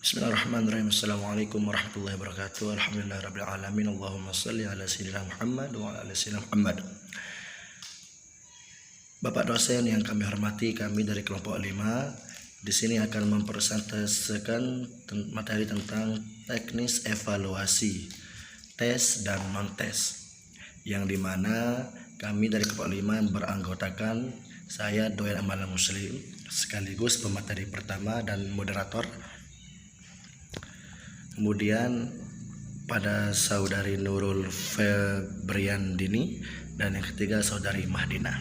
Bismillahirrahmanirrahim. Assalamualaikum warahmatullahi wabarakatuh. Alhamdulillahirabbil alamin. Allahumma shalli ala sayyidina Muhammad wa ala ali sayyidina Muhammad. Bapak dosen yang kami hormati, kami dari kelompok 5 di sini akan mempresentasikan materi tentang teknis evaluasi tes dan non tes, yang dimana kami dari kelompok 5 beranggotakan saya Doyen Amalan Muslim sekaligus pemateri pertama dan moderator. Kemudian pada saudari Nurul Febriandini, dan yang ketiga saudari Mahdina.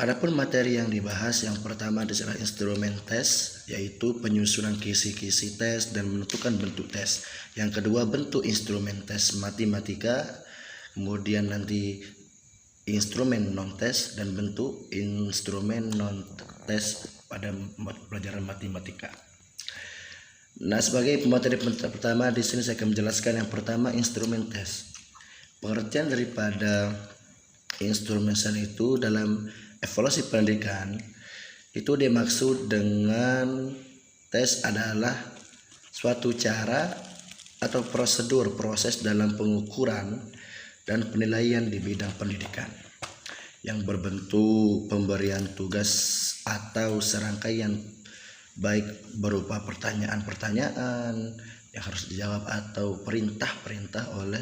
Adapun materi yang dibahas, yang pertama adalah instrumen tes, yaitu penyusunan kisi-kisi tes dan menentukan bentuk tes. Yang kedua, bentuk instrumen tes matematika. Kemudian nanti instrumen non tes dan bentuk instrumen non tes pada pelajaran matematika. Nah, sebagai pemateri pertama di sini saya akan menjelaskan yang pertama instrumen tes. Pengertian daripada instrumen tes itu dalam evaluasi pendidikan itu dimaksud dengan tes adalah suatu cara atau prosedur proses dalam pengukuran dan penilaian di bidang pendidikan yang berbentuk pemberian tugas atau serangkaian, baik berupa pertanyaan-pertanyaan yang harus dijawab atau perintah-perintah oleh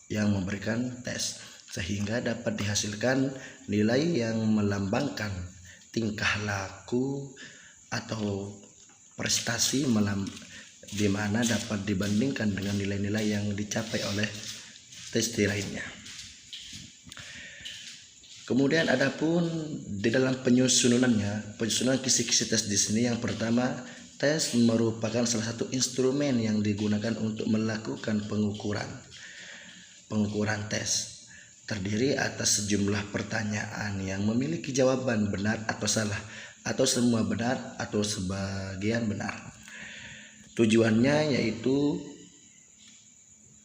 yang memberikan tes, sehingga dapat dihasilkan nilai yang melambangkan tingkah laku atau prestasi di mana dapat dibandingkan dengan nilai-nilai yang dicapai oleh tes lainnya. Kemudian adapun di dalam penyusunan kisi-kisi tes di sini, yang pertama, tes merupakan salah satu instrumen yang digunakan untuk melakukan pengukuran tes. Terdiri atas sejumlah pertanyaan yang memiliki jawaban benar atau salah, atau semua benar atau sebagian benar. Tujuannya yaitu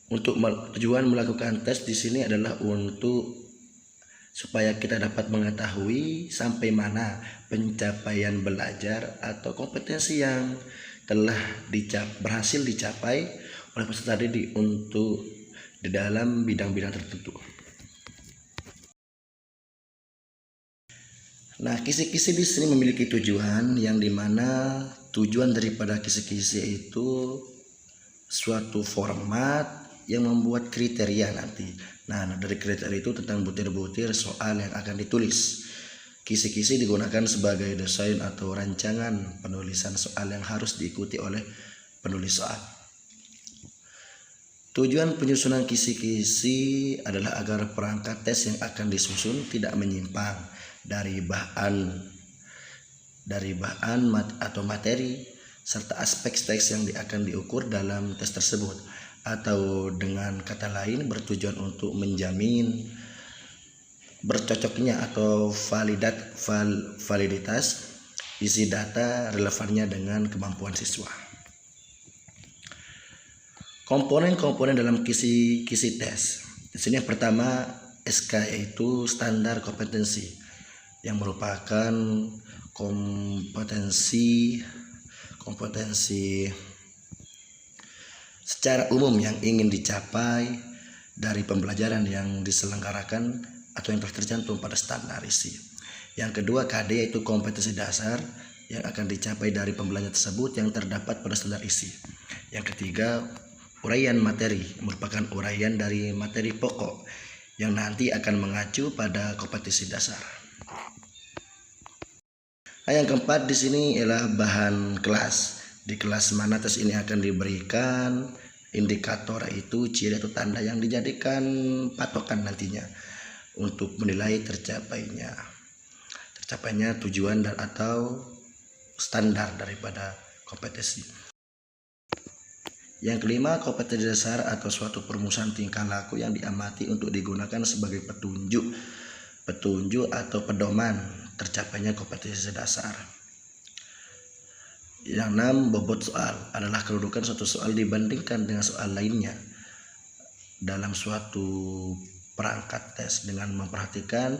tujuan melakukan tes di sini adalah supaya kita dapat mengetahui sampai mana pencapaian belajar atau kompetensi yang telah berhasil dicapai oleh peserta didik untuk di dalam bidang-bidang tertentu. Nah, kisi-kisi di sini memiliki tujuan, yang dimana tujuan daripada kisi-kisi itu suatu format yang membuat kriteria nanti. Nah, dari kriteria itu tentang butir-butir soal yang akan ditulis. Kisi-kisi digunakan sebagai desain atau rancangan penulisan soal yang harus diikuti oleh penulis soal. Tujuan penyusunan kisi-kisi adalah agar perangkat tes yang akan disusun tidak menyimpang dari bahan atau materi serta aspek teks yang akan diukur dalam tes tersebut, atau dengan kata lain bertujuan untuk menjamin bercocoknya atau validitas isi data relevannya dengan kemampuan siswa. Komponen-komponen dalam kisi-kisi tes. Di sini yang pertama SK, yaitu standar kompetensi, yang merupakan kompetensi secara umum yang ingin dicapai dari pembelajaran yang diselenggarakan atau yang telah tercantum pada standar isi. Yang kedua KD, yaitu kompetensi dasar yang akan dicapai dari pembelajaran tersebut yang terdapat pada standar isi. Yang ketiga, uraian materi, merupakan uraian dari materi pokok yang nanti akan mengacu pada kompetensi dasar. Yang keempat di sini ialah bahan kelas. Di kelas mana tes ini akan diberikan, indikator itu ciri atau tanda yang dijadikan patokan nantinya untuk menilai tercapainya tujuan dan atau standar daripada kompetensi. Yang kelima, kompetensi dasar atau suatu perumusan tingkah laku yang diamati untuk digunakan sebagai petunjuk atau pedoman tercapainya kompetensi dasar. Yang 6, bobot soal adalah kedudukan suatu soal dibandingkan dengan soal lainnya. dalam suatu perangkat tes dengan memperhatikan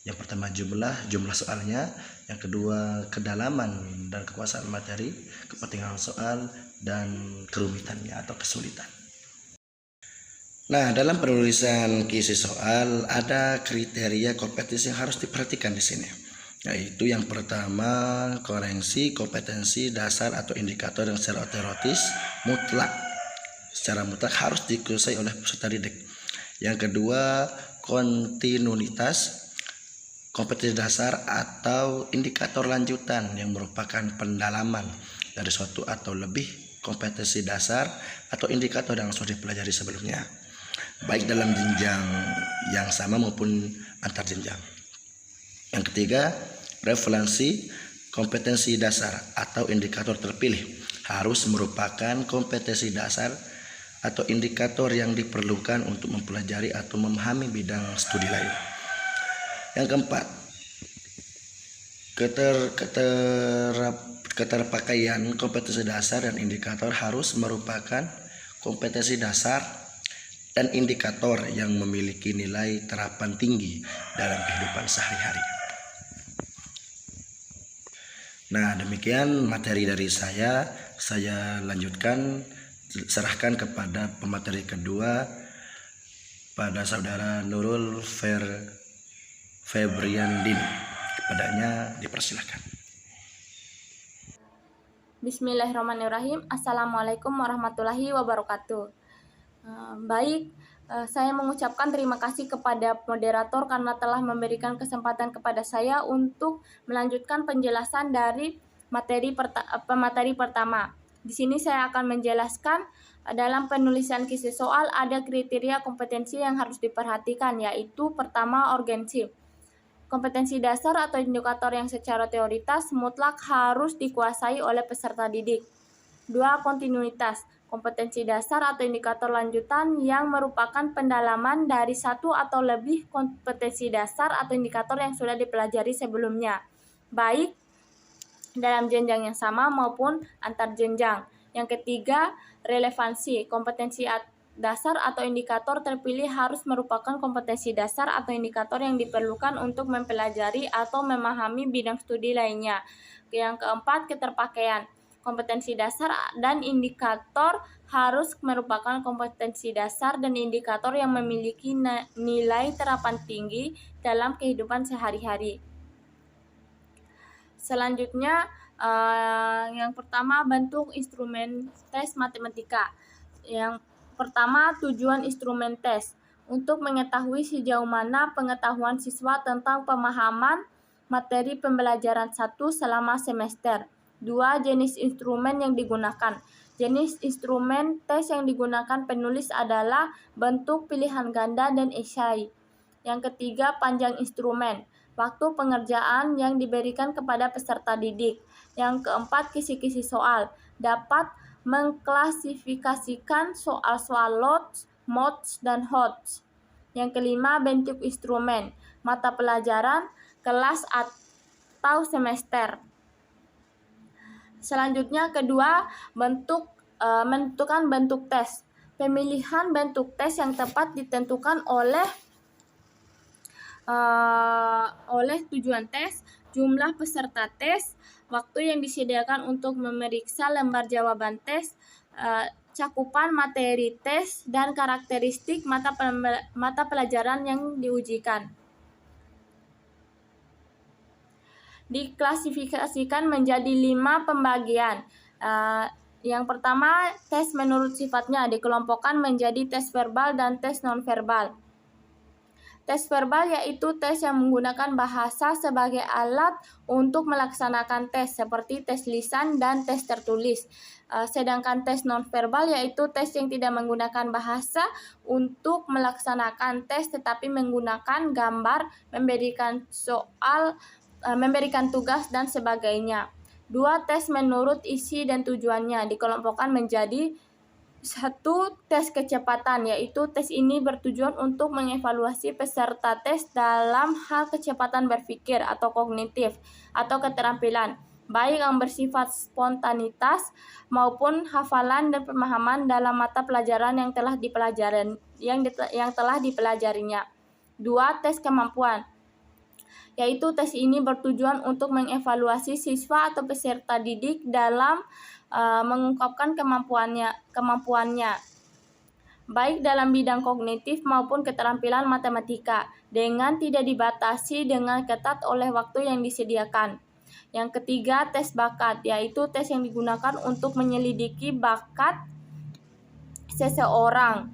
yang pertama jumlah soalnya, yang kedua kedalaman dan kekuasaan materi, kepentingan soal, dan kerumitannya atau kesulitan. Nah, dalam penulisan kisi soal ada kriteria kompetensi yang harus diperhatikan di sini. Yaitu yang pertama, koreksi kompetensi dasar atau indikator yang secara mutlak harus dikuasai oleh peserta didik. Yang kedua, kontinuitas kompetensi dasar atau indikator lanjutan yang merupakan pendalaman dari suatu atau lebih kompetensi dasar atau indikator yang sudah dipelajari sebelumnya, baik dalam jenjang yang sama maupun antar jenjang. Yang ketiga, referensi kompetensi dasar atau indikator terpilih harus merupakan kompetensi dasar atau indikator yang diperlukan untuk mempelajari atau memahami bidang studi lain. Yang keempat, keterpakaian kompetensi dasar dan indikator harus merupakan kompetensi dasar dan indikator yang memiliki nilai terapan tinggi dalam kehidupan sehari-hari. Nah, demikian materi dari saya lanjutkan, serahkan kepada pemateri kedua, pada saudara Nurul Febriandin. Kepadanya dipersilakan. Bismillahirrahmanirrahim. Assalamualaikum warahmatullahi wabarakatuh. Baik, saya mengucapkan terima kasih kepada moderator karena telah memberikan kesempatan kepada saya untuk melanjutkan penjelasan dari pemateri pertama. Di sini saya akan menjelaskan dalam penulisan kisi soal ada kriteria kompetensi yang harus diperhatikan, yaitu pertama, urgensi. Kompetensi dasar atau indikator yang secara teoritas mutlak harus dikuasai oleh peserta didik. 2. Kontinuitas. Kompetensi dasar atau indikator lanjutan yang merupakan pendalaman dari satu atau lebih kompetensi dasar atau indikator yang sudah dipelajari sebelumnya, baik dalam jenjang yang sama maupun antar jenjang. Yang ketiga, relevansi. Kompetensi dasar atau indikator terpilih harus merupakan kompetensi dasar atau indikator yang diperlukan untuk mempelajari atau memahami bidang studi lainnya. Yang keempat, keterpakaian. Kompetensi dasar dan indikator harus merupakan kompetensi dasar dan indikator yang memiliki nilai terapan tinggi dalam kehidupan sehari-hari. Selanjutnya, yang pertama, bentuk instrumen tes matematika. Yang pertama, tujuan instrumen tes untuk mengetahui sejauh mana pengetahuan siswa tentang pemahaman materi pembelajaran 1 selama semester. 2. Jenis instrumen yang digunakan. Jenis instrumen tes yang digunakan penulis adalah bentuk pilihan ganda dan esai. Yang ketiga, panjang instrumen. Waktu pengerjaan yang diberikan kepada peserta didik. Yang keempat, kisi-kisi soal. Dapat mengklasifikasikan soal-soal lots, mods, dan HOTS. Yang kelima, bentuk instrumen. Mata pelajaran, kelas, atau semester. Selanjutnya, kedua, menentukan bentuk tes. Pemilihan bentuk tes yang tepat ditentukan oleh tujuan tes, jumlah peserta tes, waktu yang disediakan untuk memeriksa lembar jawaban tes, cakupan materi tes, dan karakteristik mata pelajaran yang diujikan. Diklasifikasikan menjadi 5 pembagian. Yang pertama, tes menurut sifatnya dikelompokkan menjadi tes verbal dan tes nonverbal. Tes verbal yaitu tes yang menggunakan bahasa sebagai alat untuk melaksanakan tes, seperti tes lisan dan tes tertulis. Sedangkan tes nonverbal yaitu tes yang tidak menggunakan bahasa untuk melaksanakan tes, tetapi menggunakan gambar, memberikan tugas, dan sebagainya. 2. Tes menurut isi dan tujuannya dikelompokkan menjadi 1. Tes kecepatan, yaitu tes ini bertujuan untuk mengevaluasi peserta tes dalam hal kecepatan berpikir atau kognitif atau keterampilan. baik yang bersifat spontanitas maupun hafalan dan pemahaman dalam mata pelajaran yang telah dipelajarinya. 2. Tes kemampuan, yaitu tes ini bertujuan untuk mengevaluasi siswa atau peserta didik dalam mengungkapkan kemampuannya baik dalam bidang kognitif maupun keterampilan matematika, dengan tidak dibatasi dengan ketat oleh waktu yang disediakan. Yang ketiga, tes bakat, yaitu tes yang digunakan untuk menyelidiki bakat seseorang.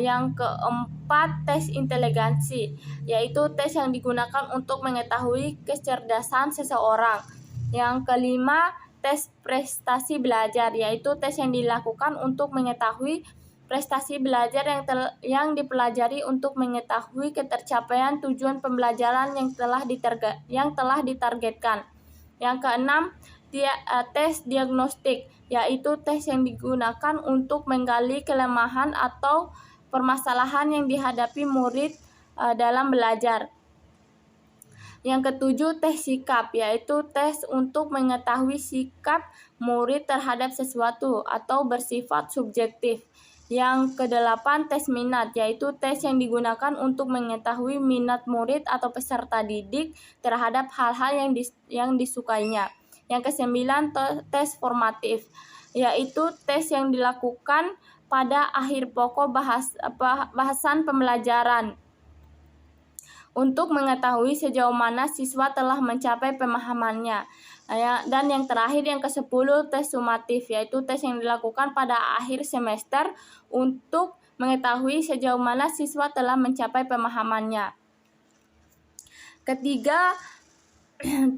Yang keempat, tes inteligensi, yaitu tes yang digunakan untuk mengetahui kecerdasan seseorang. Yang kelima, tes prestasi belajar, yaitu tes yang dilakukan untuk mengetahui prestasi belajar yang dipelajari untuk mengetahui ketercapaian tujuan pembelajaran yang telah ditargetkan. Yang keenam, tes diagnostik, yaitu tes yang digunakan untuk menggali kelemahan atau permasalahan yang dihadapi murid dalam belajar. Yang ketujuh, tes sikap, yaitu tes untuk mengetahui sikap murid terhadap sesuatu atau bersifat subjektif. Yang kedelapan, tes minat, yaitu tes yang digunakan untuk mengetahui minat murid atau peserta didik terhadap hal-hal yang disukainya. Yang kesembilan, tes formatif, yaitu tes yang dilakukan pada akhir pokok bahasan pembelajaran untuk mengetahui sejauh mana siswa telah mencapai pemahamannya. Dan yang terakhir, yang ke-10, tes sumatif, yaitu tes yang dilakukan pada akhir semester untuk mengetahui sejauh mana siswa telah mencapai pemahamannya. Ketiga,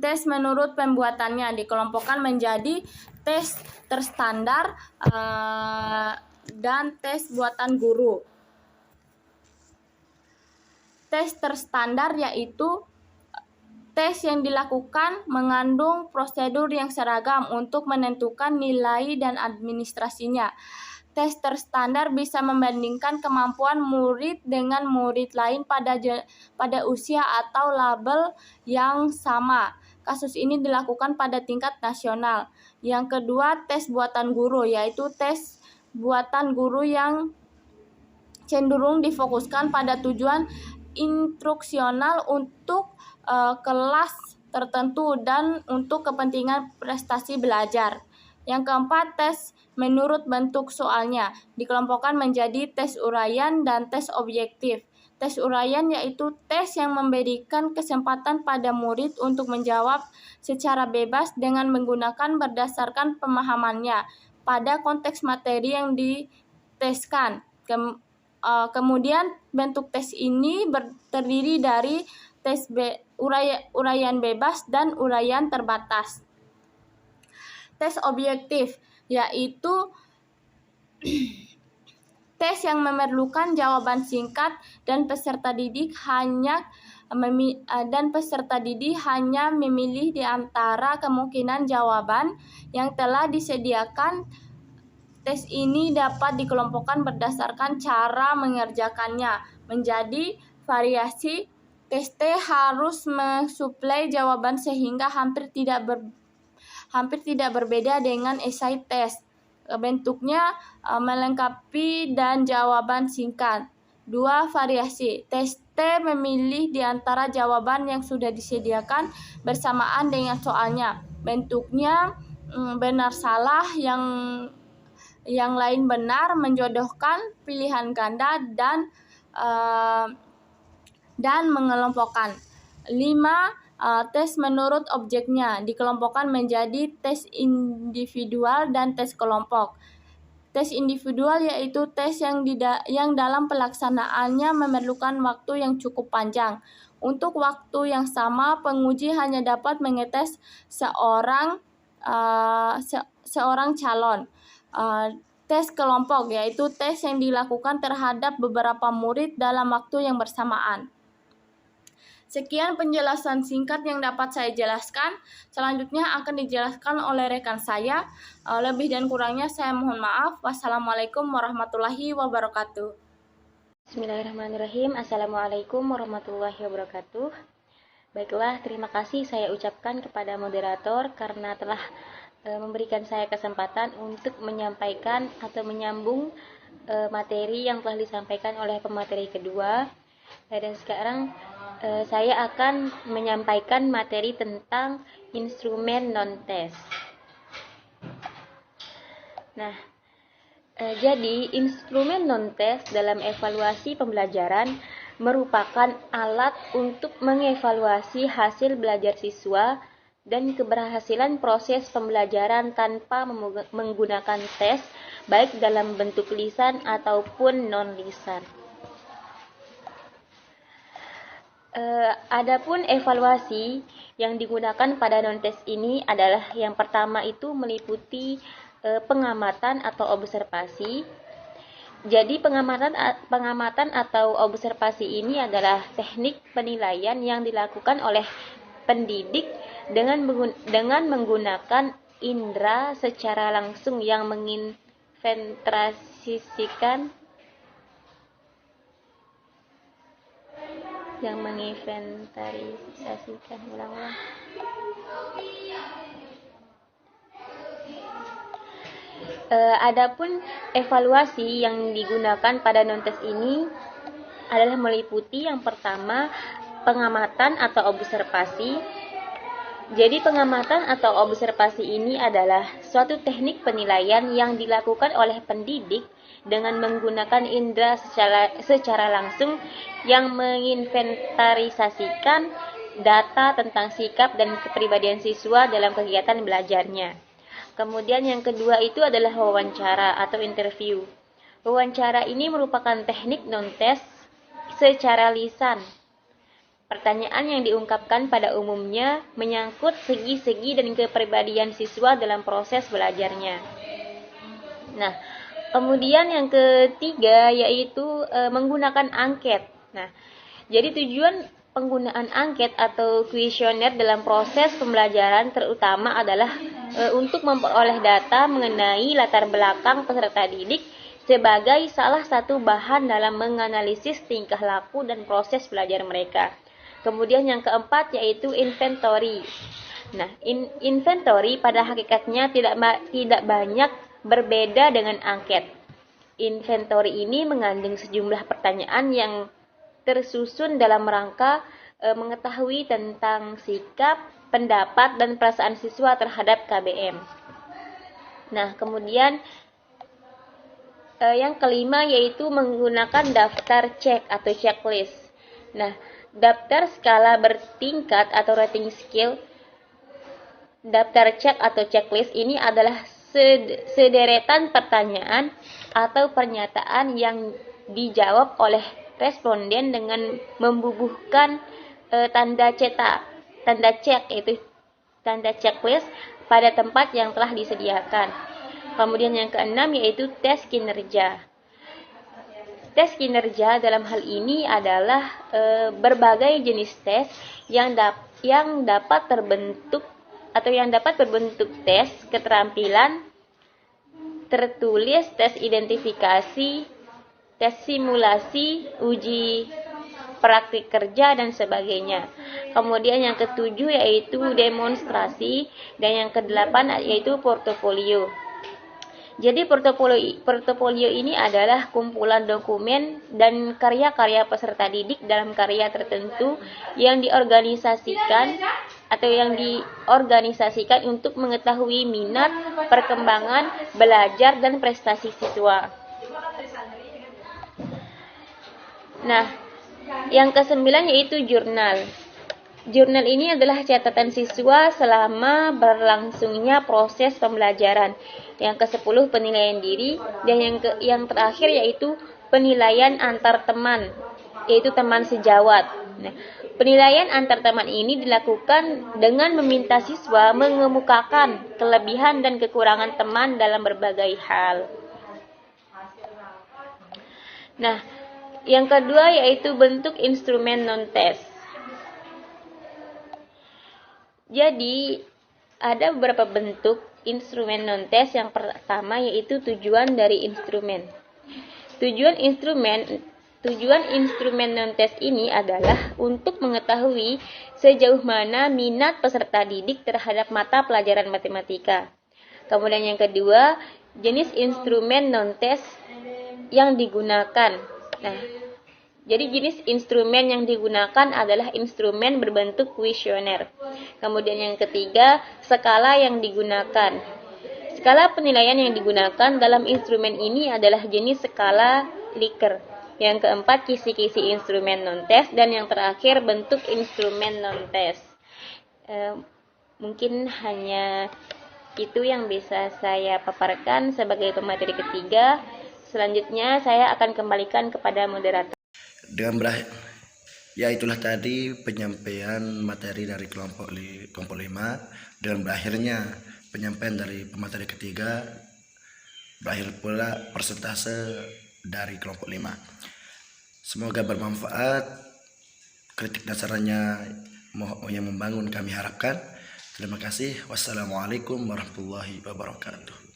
tes menurut pembuatannya dikelompokkan menjadi tes terstandar dan tes buatan guru. Tes terstandar yaitu tes yang dilakukan mengandung prosedur yang seragam untuk menentukan nilai dan administrasinya. Tes terstandar bisa membandingkan kemampuan murid dengan murid lain pada usia atau label yang sama. Kasus ini dilakukan pada tingkat nasional. Yang kedua, tes buatan guru, yaitu tes buatan guru yang cenderung difokuskan pada tujuan instruksional untuk kelas tertentu dan untuk kepentingan prestasi belajar. Yang keempat, tes menurut bentuk soalnya dikelompokkan menjadi tes uraian dan tes objektif. Tes uraian yaitu tes yang memberikan kesempatan pada murid untuk menjawab secara bebas dengan menggunakan berdasarkan pemahamannya pada konteks materi yang diteskan. Kemudian bentuk tes ini terdiri dari tes uraian bebas dan uraian terbatas. Tes objektif yaitu tes yang memerlukan jawaban singkat dan peserta didik hanya memilih di antara kemungkinan jawaban yang telah disediakan. Tes ini dapat dikelompokkan berdasarkan cara mengerjakannya menjadi variasi. Tes T harus mensuplai jawaban sehingga hampir tidak berbeda dengan esai tes. Bentuknya melengkapi dan jawaban singkat. 2. Variasi. Tes T memilih di antara jawaban yang sudah disediakan bersamaan dengan soalnya. Bentuknya benar salah, yang lain benar, menjodohkan, pilihan ganda, dan mengelompokkan. 5. Tes menurut objeknya dikelompokkan menjadi tes individual dan tes kelompok. Tes individual yaitu tes yang dalam pelaksanaannya memerlukan waktu yang cukup panjang. Untuk waktu yang sama, penguji hanya dapat mengetes seorang calon. Tes kelompok yaitu tes yang dilakukan terhadap beberapa murid dalam waktu yang bersamaan. Sekian penjelasan singkat yang dapat saya jelaskan. Selanjutnya akan dijelaskan oleh rekan saya. Lebih dan kurangnya saya mohon maaf. Wassalamualaikum warahmatullahi wabarakatuh. Bismillahirrahmanirrahim. Assalamualaikum warahmatullahi wabarakatuh. Baiklah, terima kasih saya ucapkan kepada moderator karena telah memberikan saya kesempatan untuk menyampaikan atau menyambung materi yang telah disampaikan oleh pemateri kedua. Dan sekarang saya akan menyampaikan materi tentang instrumen non-tes. Nah, jadi instrumen non-tes dalam evaluasi pembelajaran merupakan alat untuk mengevaluasi hasil belajar siswa dan keberhasilan proses pembelajaran tanpa menggunakan tes, baik dalam bentuk lisan ataupun non-lisan. Adapun evaluasi yang digunakan pada non-tes ini adalah yang pertama itu meliputi pengamatan atau observasi. Jadi pengamatan atau observasi ini adalah teknik penilaian yang dilakukan oleh pendidik dengan menggunakan indera secara langsung yang menginventarisasikan Adapun evaluasi yang digunakan pada non-tes ini adalah meliputi yang pertama pengamatan atau observasi. Jadi pengamatan atau observasi ini adalah suatu teknik penilaian yang dilakukan oleh pendidik dengan menggunakan indera secara langsung yang menginventarisasikan data tentang sikap dan kepribadian siswa dalam kegiatan belajarnya. Kemudian yang kedua itu adalah wawancara atau interview. Wawancara ini merupakan teknik non-tes secara lisan. Pertanyaan yang diungkapkan pada umumnya menyangkut segi-segi dan kepribadian siswa dalam proses belajarnya. Nah, kemudian yang ketiga yaitu menggunakan angket. Nah, jadi tujuan penggunaan angket atau kuesioner dalam proses pembelajaran terutama adalah untuk memperoleh data mengenai latar belakang peserta didik sebagai salah satu bahan dalam menganalisis tingkah laku dan proses belajar mereka. Kemudian yang keempat yaitu inventory. Nah, inventory pada hakikatnya tidak banyak berbeda dengan angket. Inventory ini mengandung sejumlah pertanyaan yang tersusun dalam rangka mengetahui tentang sikap, pendapat, dan perasaan siswa terhadap KBM. Nah, kemudian yang kelima yaitu menggunakan daftar cek atau checklist. Nah, daftar skala bertingkat atau rating scale, daftar cek atau checklist ini adalah sederetan pertanyaan atau pernyataan yang dijawab oleh responden dengan membubuhkan tanda cek yaitu tanda checklist pada tempat yang telah disediakan. Kemudian yang keenam yaitu tes kinerja. Tes kinerja dalam hal ini adalah berbagai jenis tes yang dapat berbentuk tes keterampilan tertulis, tes identifikasi, tes simulasi, uji praktik kerja, dan sebagainya. Kemudian yang ketujuh yaitu demonstrasi, dan yang kedelapan yaitu portofolio. Jadi portofolio ini adalah kumpulan dokumen dan karya-karya peserta didik dalam karya tertentu yang diorganisasikan untuk mengetahui minat, perkembangan, belajar, dan prestasi siswa. Nah, yang kesembilan yaitu jurnal. Jurnal ini adalah catatan siswa selama berlangsungnya proses pembelajaran. Yang ke-10 penilaian diri, dan yang terakhir yaitu penilaian antar teman, yaitu teman sejawat. Nah, penilaian antar teman ini dilakukan dengan meminta siswa mengemukakan kelebihan dan kekurangan teman dalam berbagai hal. Nah, yang kedua yaitu bentuk instrumen non-tes. Jadi, ada beberapa bentuk instrumen non-tes. Yang pertama yaitu tujuan dari instrumen. Tujuan instrumen Tujuan instrumen non-tes ini adalah untuk mengetahui sejauh mana minat peserta didik terhadap mata pelajaran matematika. Kemudian yang kedua, jenis instrumen non-tes yang digunakan. Nah, jadi jenis instrumen yang digunakan adalah instrumen berbentuk kuesioner. Kemudian yang ketiga, skala yang digunakan. Skala penilaian yang digunakan dalam instrumen ini adalah jenis skala Likert. Yang keempat, kisi-kisi instrumen non-tes. Dan yang terakhir, bentuk instrumen non-tes. Mungkin hanya itu yang bisa saya paparkan sebagai pemateri ketiga. Selanjutnya saya akan kembalikan kepada moderator. Dengan berakhir, ya itulah tadi penyampaian materi dari kelompok 5. Dengan berakhirnya penyampaian dari pemateri ketiga, berakhir pula persentase dari kelompok 5. Semoga bermanfaat. Kritik dan sarannya yang membangun kami harapkan. Terima kasih. Wassalamualaikum warahmatullahi wabarakatuh.